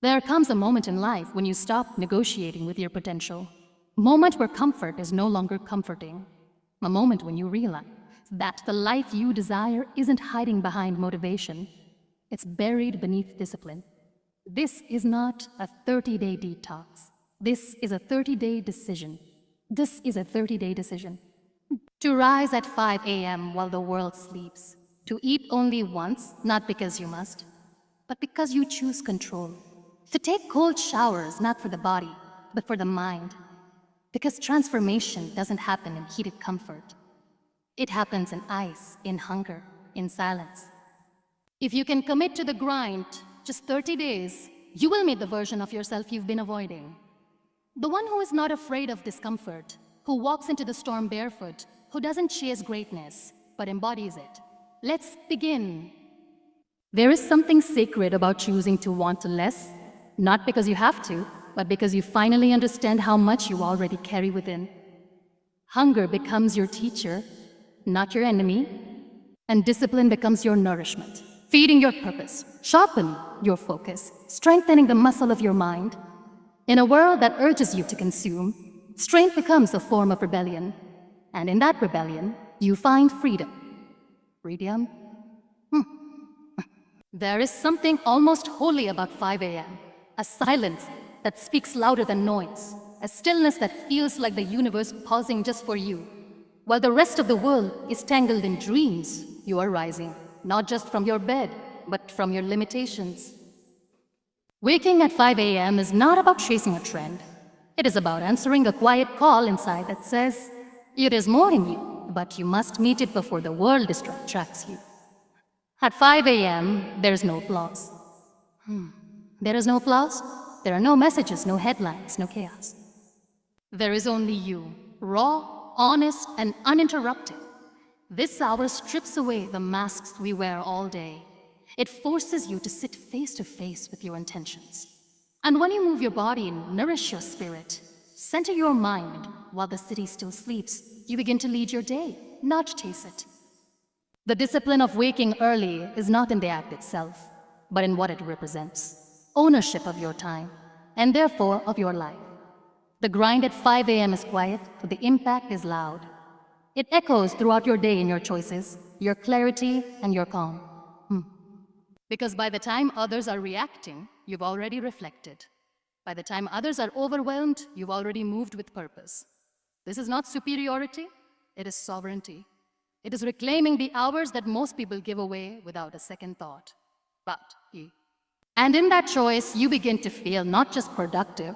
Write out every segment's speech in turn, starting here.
There comes a moment in life when you stop negotiating with your potential. A moment where comfort is no longer comforting. A moment when you realize that the life you desire isn't hiding behind motivation. It's buried beneath discipline. This is not a 30-day detox. This is a 30-day decision. This is a 30-day decision. To rise at 5 a.m. while the world sleeps. To eat only once, not because you must, but because you choose control. To take cold showers, not for the body, but for the mind. Because transformation doesn't happen in heated comfort. It happens in ice, in hunger, in silence. If you can commit to the grind, just 30 days, you will meet the version of yourself you've been avoiding. The one who is not afraid of discomfort, who walks into the storm barefoot, who doesn't chase greatness, but embodies it. Let's begin. There is something sacred about choosing to want less, not because you have to, but because you finally understand how much you already carry within. Hunger becomes your teacher, not your enemy, and discipline becomes your nourishment, feeding your purpose, sharpen your focus, strengthening the muscle of your mind. In a world that urges you to consume, strength becomes a form of rebellion, and in that rebellion, you find freedom. Freedom? There is something almost holy about 5 a.m., a silence that speaks louder than noise, a stillness that feels like the universe pausing just for you. While the rest of the world is tangled in dreams, you are rising, not just from your bed, but from your limitations. Waking at 5 a.m. is not about chasing a trend. It is about answering a quiet call inside that says, it is more in you, but you must meet it before the world distracts you. At 5 a.m., there's no applause. There is no applause. There are no messages, no headlines, no chaos. There is only you, raw, honest, and uninterrupted. This hour strips away the masks we wear all day. It forces you to sit face to face with your intentions. And when you move your body and nourish your spirit, center your mind while the city still sleeps, you begin to lead your day, not chase it. The discipline of waking early is not in the act itself, but in what it represents. Ownership of your time, and therefore of your life. The grind at 5 a.m. is quiet, but the impact is loud. It echoes throughout your day in your choices, your clarity, and your calm. Because by the time others are reacting, you've already reflected. By the time others are overwhelmed, you've already moved with purpose. This is not superiority, it is sovereignty. It is reclaiming the hours that most people give away without a second thought. And in that choice, you begin to feel not just productive,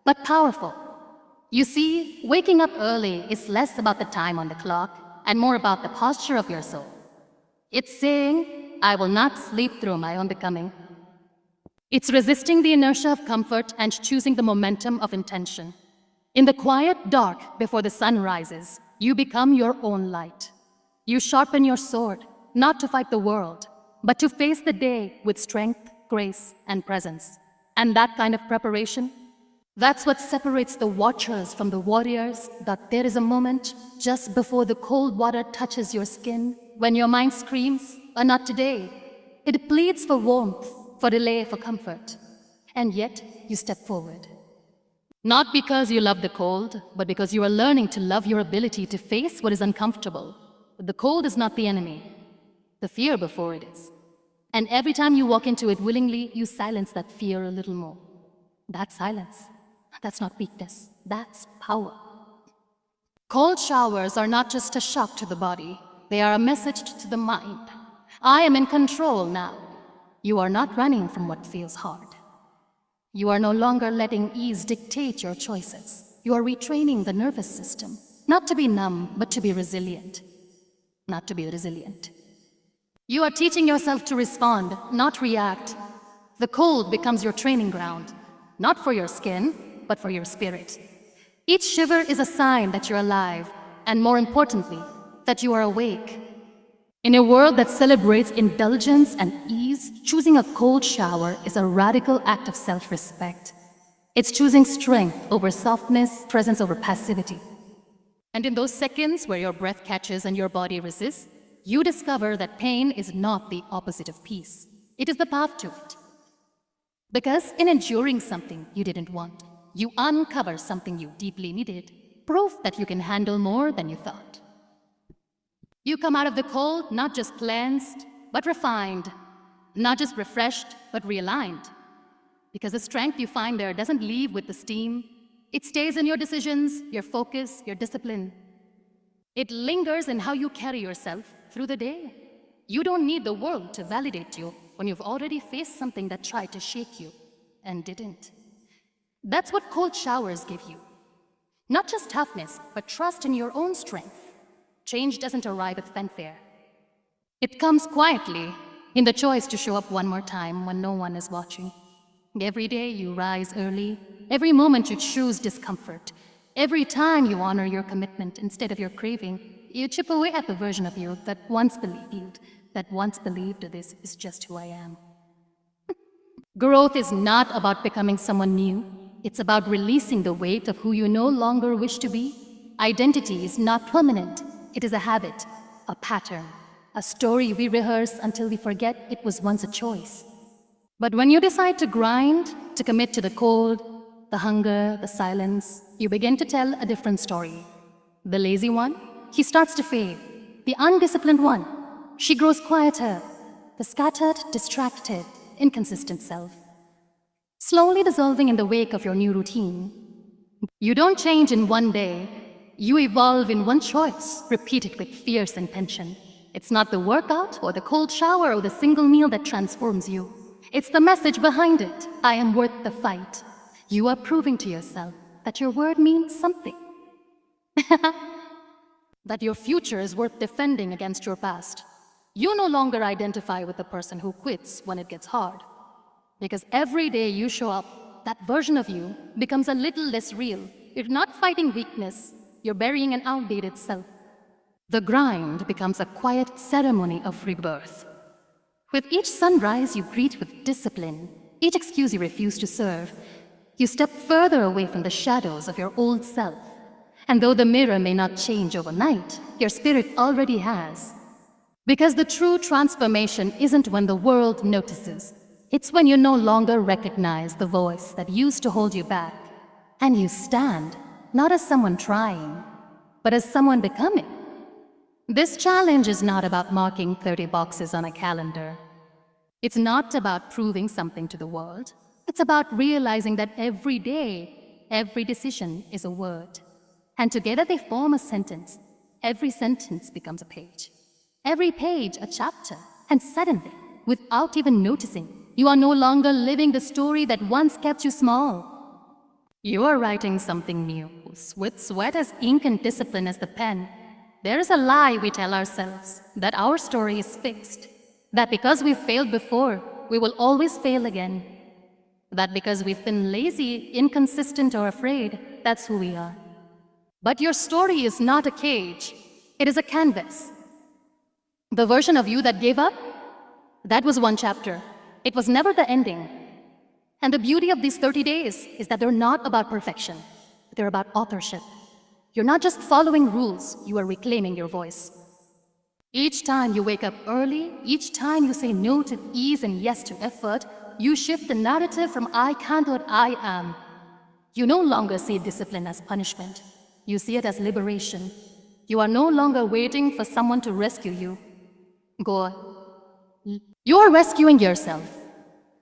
but powerful. You see, waking up early is less about the time on the clock and more about the posture of your soul. It's saying, I will not sleep through my own becoming. It's resisting the inertia of comfort and choosing the momentum of intention. In the quiet dark before the sun rises, you become your own light. You sharpen your sword, not to fight the world, but to face the day with strength, grace, and presence. And that kind of preparation, that's what separates the watchers from the warriors, that there is a moment just before the cold water touches your skin, when your mind screams, not today. It pleads for warmth, for delay, for comfort. And yet, you step forward. Not because you love the cold, but because you are learning to love your ability to face what is uncomfortable. But the cold is not the enemy. The fear before it is. And every time you walk into it willingly, you silence that fear a little more. That's silence. That's not weakness. That's power. Cold showers are not just a shock to the body. They are a message to the mind. I am in control now. You are not running from what feels hard. You are no longer letting ease dictate your choices. You are retraining the nervous system, not to be numb, but to be resilient. Not to be resilient. You are teaching yourself to respond, not react. The cold becomes your training ground, not for your skin, but for your spirit. Each shiver is a sign that you're alive, and more importantly, that you are awake. In a world that celebrates indulgence and ease, choosing a cold shower is a radical act of self-respect. It's choosing strength over softness, presence over passivity. And in those seconds where your breath catches and your body resists, you discover that pain is not the opposite of peace. It is the path to it. Because in enduring something you didn't want, you uncover something you deeply needed, proof that you can handle more than you thought. You come out of the cold not just cleansed, but refined, not just refreshed, but realigned. Because the strength you find there doesn't leave with the steam, it stays in your decisions, your focus, your discipline. It lingers in how you carry yourself through the day. You don't need the world to validate you when you've already faced something that tried to shake you and didn't. That's what cold showers give you. Not just toughness, but trust in your own strength. Change doesn't arrive with fanfare. It comes quietly in the choice to show up one more time when no one is watching. Every day you rise early, every moment you choose discomfort, every time you honor your commitment instead of your craving, you chip away at the version of you that once believed this is just who I am. Growth is not about becoming someone new. It's about releasing the weight of who you no longer wish to be. Identity is not permanent. It is a habit, a pattern, a story we rehearse until we forget it was once a choice. But when you decide to grind, to commit to the cold, the hunger, the silence, you begin to tell a different story. The lazy one, he starts to fade. The undisciplined one, she grows quieter. The scattered, distracted, inconsistent self, slowly dissolving in the wake of your new routine. You don't change in one day. You evolve in one choice, repeated with fierce intention. It's not the workout or the cold shower or the single meal that transforms you. It's the message behind it. I am worth the fight. You are proving to yourself that your word means something. That your future is worth defending against your past. You no longer identify with the person who quits when it gets hard. Because every day you show up, that version of you becomes a little less real. You're not fighting weakness, you're burying an outdated self. The grind becomes a quiet ceremony of rebirth. With each sunrise you greet with discipline, each excuse you refuse to serve, you step further away from the shadows of your old self. And though the mirror may not change overnight, your spirit already has. Because the true transformation isn't when the world notices. It's when you no longer recognize the voice that used to hold you back. And you stand, not as someone trying, but as someone becoming. This challenge is not about marking 30 boxes on a calendar. It's not about proving something to the world. It's about realizing that every day, every decision is a word. And together they form a sentence. Every sentence becomes a page. Every page a chapter. And suddenly, without even noticing, you are no longer living the story that once kept you small. You are writing something new, with sweat as ink and discipline as the pen. There is a lie we tell ourselves, that our story is fixed. That because we've failed before, we will always fail again. That because we've been lazy, inconsistent, or afraid, that's who we are. But your story is not a cage. It is a canvas. The version of you that gave up, that was one chapter. It was never the ending. And the beauty of these 30 days is that they're not about perfection. They're about authorship. You're not just following rules, you are reclaiming your voice. Each time you wake up early, each time you say no to ease and yes to effort, you shift the narrative from I can't to I am. You no longer see discipline as punishment. You see it as liberation. You are no longer waiting for someone to rescue you. Go on. You are rescuing yourself.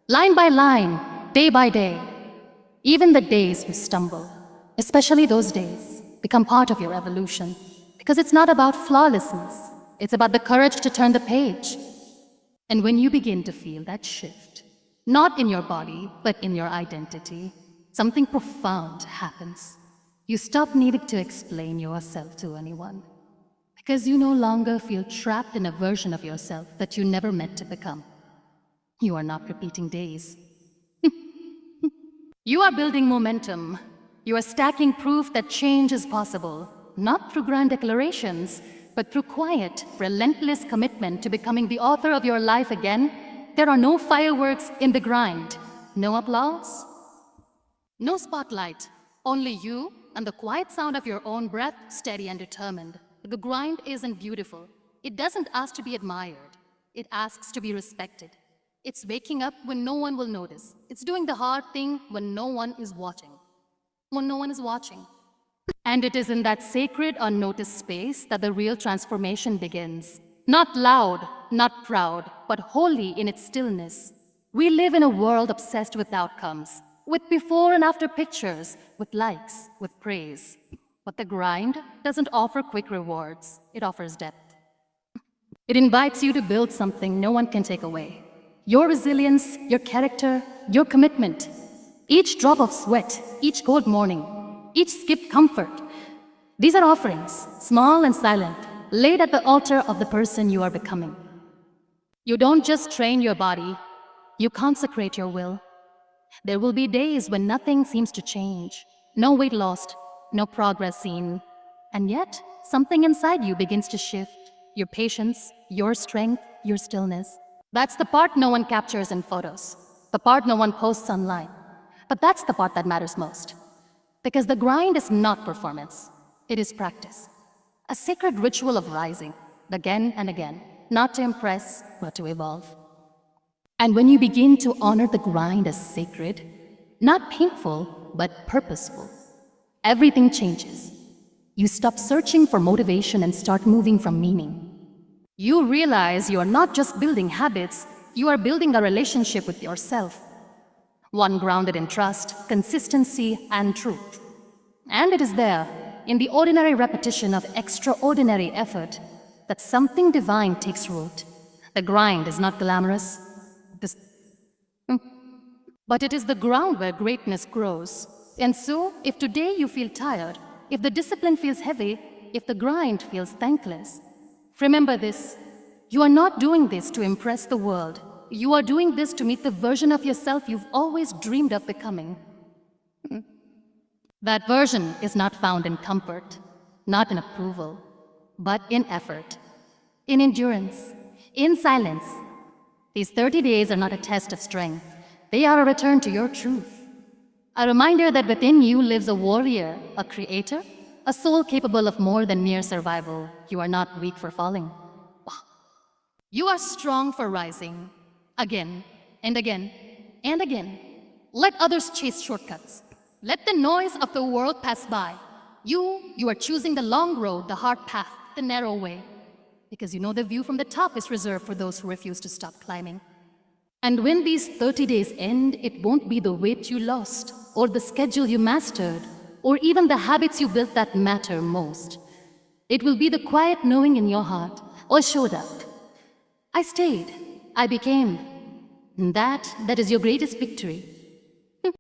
Line by line, day by day. Even the days you stumble, especially those days, become part of your evolution. Because it's not about flawlessness. It's about the courage to turn the page. And when you begin to feel that shift, not in your body, but in your identity, something profound happens. You stop needing to explain yourself to anyone. Because you no longer feel trapped in a version of yourself that you never meant to become. You are not repeating days. You are building momentum. You are stacking proof that change is possible, not through grand declarations, but through quiet, relentless commitment to becoming the author of your life again. There are no fireworks in the grind, no applause, no spotlight, only you and the quiet sound of your own breath, steady and determined. The grind isn't beautiful. It doesn't ask to be admired. It asks to be respected. It's waking up when no one will notice. It's doing the hard thing when no one is watching. When no one is watching. And it is in that sacred, unnoticed space that the real transformation begins. Not loud, not proud, but wholly in its stillness. We live in a world obsessed with outcomes, with before and after pictures, with likes, with praise. But the grind doesn't offer quick rewards, it offers depth. It invites you to build something no one can take away. Your resilience, your character, your commitment. Each drop of sweat, each cold morning, each skipped comfort. These are offerings, small and silent, laid at the altar of the person you are becoming. You don't just train your body, you consecrate your will. There will be days when nothing seems to change. No weight lost, no progress seen. And yet, something inside you begins to shift. Your patience, your strength, your stillness. That's the part no one captures in photos. The part no one posts online. But that's the part that matters most. Because the grind is not performance. It is practice. A sacred ritual of rising, again and again. Not to impress, but to evolve. And when you begin to honor the grind as sacred, not painful, but purposeful, everything changes. You stop searching for motivation and start moving from meaning. You realize you are not just building habits, you are building a relationship with yourself. One grounded in trust, consistency, and truth. And it is there, in the ordinary repetition of extraordinary effort, that something divine takes root. The grind is not glamorous, but it is the ground where greatness grows. And so, if today you feel tired, if the discipline feels heavy, if the grind feels thankless, remember this. You are not doing this to impress the world. You are doing this to meet the version of yourself you've always dreamed of becoming. That version is not found in comfort, not in approval, but in effort, in endurance, in silence. These 30 days are not a test of strength. They are a return to your truth. A reminder that within you lives a warrior, a creator, a soul capable of more than mere survival. You are not weak for falling. You are strong for rising. Again and again and again. Let others chase shortcuts. Let the noise of the world pass by. You are choosing the long road, the hard path, the narrow way. Because you know the view from the top is reserved for those who refuse to stop climbing. And when these 30 days end, it won't be the weight you lost, or the schedule you mastered, or even the habits you built that matter most. It will be the quiet knowing in your heart, I showed up. I stayed. I became. And that is your greatest victory.